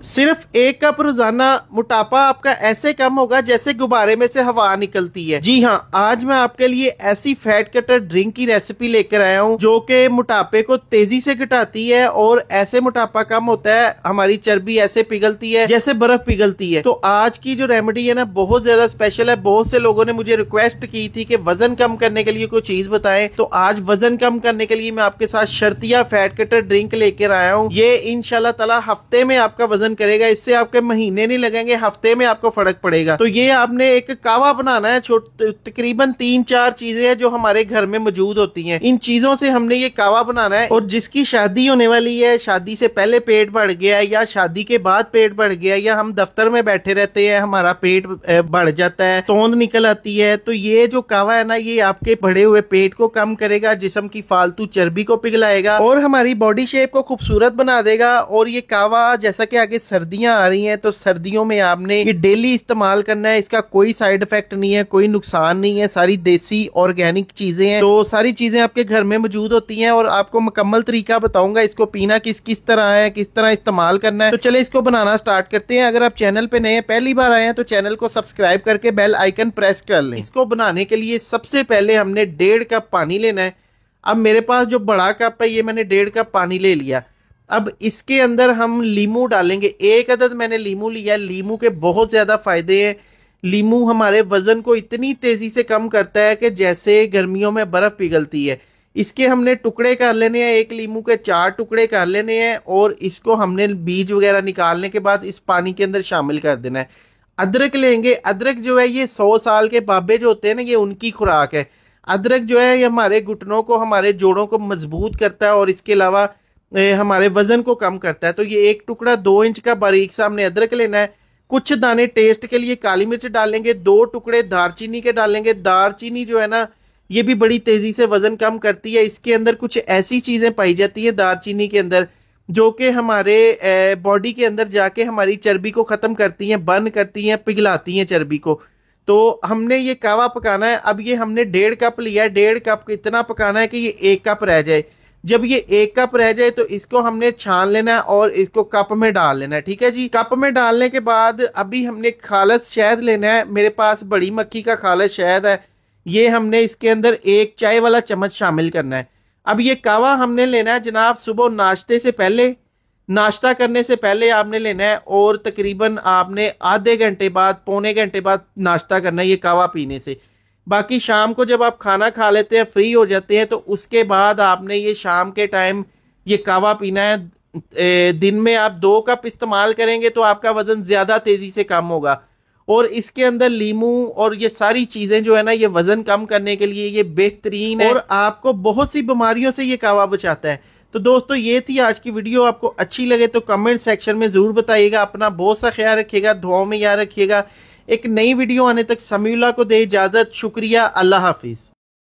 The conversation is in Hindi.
सिर्फ 1 कप रोजाना मोटापा आपका ऐसे कम होगा जैसे गुब्बारे में से हवा निकलती है। जी हाँ, आज मैं आपके लिए ऐसी फैट कटर ड्रिंक की रेसिपी लेकर आया हूँ जो कि मोटापे को तेजी से घटाती है और ऐसे मोटापा कम होता है, हमारी चर्बी ऐसे पिघलती है जैसे बर्फ पिघलती है। तो आज की जो रेमेडी है ना बहुत ज्यादा स्पेशल है। बहुत से लोगों ने मुझे रिक्वेस्ट की थी कि वजन कम करने के लिए कोई चीज बताएं, तो आज वजन कम करने के लिए मैं आपके साथ शर्तिया फैट कटर ड्रिंक लेकर आया हूँ। ये इंशाल्लाह ताला हफ्ते में आपका वजन करेगा। इससे आपके महीने नहीं लगेंगे, हफ्ते में आपको फर्क पड़ेगा। तो ये आपने एक कावा बनाना है। तकरीबन 3-4 चीजें हैं जो हमारे घर में मौजूद होती हैं। इन चीजों से हमने ये कावा बनाना है। और जिसकी शादी होने वाली है, शादी से पहले पेट बढ़ गया या शादी के बाद पेट बढ़ गया या हम दफ्तर में बैठे रहते हैं, हमारा पेट बढ़ जाता है, तोंद निकल आती है, तो ये जो कावा है ना ये आपके बढ़े हुए पेट को कम करेगा, जिस्म की फालतू चर्बी को पिघलाएगा और हमारी बॉडी शेप को खूबसूरत बना देगा। और ये कावा जैसा कि आगे सर्दियां आ रही हैं तो सर्दियों में आपने ये डेली इस्तेमाल करना है। इसका कोई साइड इफेक्ट नहीं है, कोई नुकसान नहीं है, सारी देसी ऑर्गेनिक चीजें हैं। तो सारी चीजें आपके घर में मौजूद होती हैं और आपको मुकम्मल तरीका बताऊंगा इसको पीना किस तरह है, किस तरह इस्तेमाल करना है। तो चले इसको बनाना स्टार्ट करते हैं। अगर आप चैनल पे नए हैं, पहली बार आए हैं, तो चैनल को सब्सक्राइब करके बेल आइकन प्रेस कर लें। इसको बनाने के लिए सबसे पहले हमने 1.5 कप पानी लेना है। अब मेरे पास जो बड़ा कप है ये मैंने 1.5 कप पानी ले लिया। अब इसके अंदर हम लीमू डालेंगे। 1 अदद मैंने लीमू लिया। लीमू के बहुत ज्यादा फायदे हैं। लीमू हमारे वजन को इतनी तेजी से कम करता है कि जैसे गर्मियों में बर्फ पिघलती है। इसके हमने टुकड़े कर लेने हैं। 1 लीमू के 4 टुकड़े कर लेने हैं और इसको हमने बीज वगैरह निकालने के बाद इस पानी के अंदर शामिल कर देना है। अदरक लेंगे। अदरक जो है ये 100 साल के बाबे जो होते हैं ना, ये उनकी खुराक है। अदरक जो है ये हमारे घुटनों को, हमारे जोड़ों को मजबूत करता है और इसके अलावा हमारे वजन को कम करता है। तो ये 1 टुकड़ा 2 इंच का बारीक सा हमने अदरक लेना है। कुछ दाने टेस्ट के लिए काली मिर्च डालेंगे। 2 टुकड़े दारचीनी के डालेंगे। दारचीनी जो है ना ये भी बड़ी तेजी से वजन कम करती है। इसके अंदर कुछ ऐसी चीजें पाई जाती है दारचीनी के अंदर जो कि हमारे बॉडी के अंदर जाके हमारी चर्बी को खत्म करती हैं, बर्न करती हैं, पिघलाती हैं चर्बी को। तो हमने ये कावा पकाना है। अब ये हमने 1.5 कप लिया है। 1.5 कप इतना पकाना है कि ये 1 कप रह जाए। जब ये 1 कप रह जाए तो इसको हमने छान लेना है और इसको कप में डाल लेना है। ठीक है जी। कप में डालने के बाद अभी हमने खालस शहद लेना है। मेरे पास बड़ी मक्खी का खालस शहद है। ये हमने इसके अंदर 1 चाय वाला चम्मच शामिल करना है। अब ये कावा हमने लेना है जनाब सुबह नाश्ते से पहले, नाश्ता करने से पहले आपने लेना है और तकरीबन आपने आधे घंटे बाद, पौने घंटे बाद नाश्ता करना है ये कावा पीने से। बाकी शाम को जब आप खाना खा लेते हैं, फ्री हो जाते हैं, तो उसके बाद आपने ये शाम के टाइम ये कावा पीना है। दिन में आप 2 कप इस्तेमाल करेंगे तो आपका वजन ज्यादा तेजी से कम होगा। और इसके अंदर लीमू और ये सारी चीजें जो है ना ये वजन कम करने के लिए ये बेहतरीन है और आपको बहुत सी बीमारियों से ये कावा बचाता है। तो दोस्तों ये थी आज की वीडियो। आपको अच्छी लगे तो कमेंट सेक्शन में जरूर बताइएगा। अपना बहुत सा ख्याल रखिएगा, दुआओं में याद रखिएगा। एक नई वीडियो आने तक समीउल्लाह को दे इजाजत। शुक्रिया। अल्लाह हाफिज।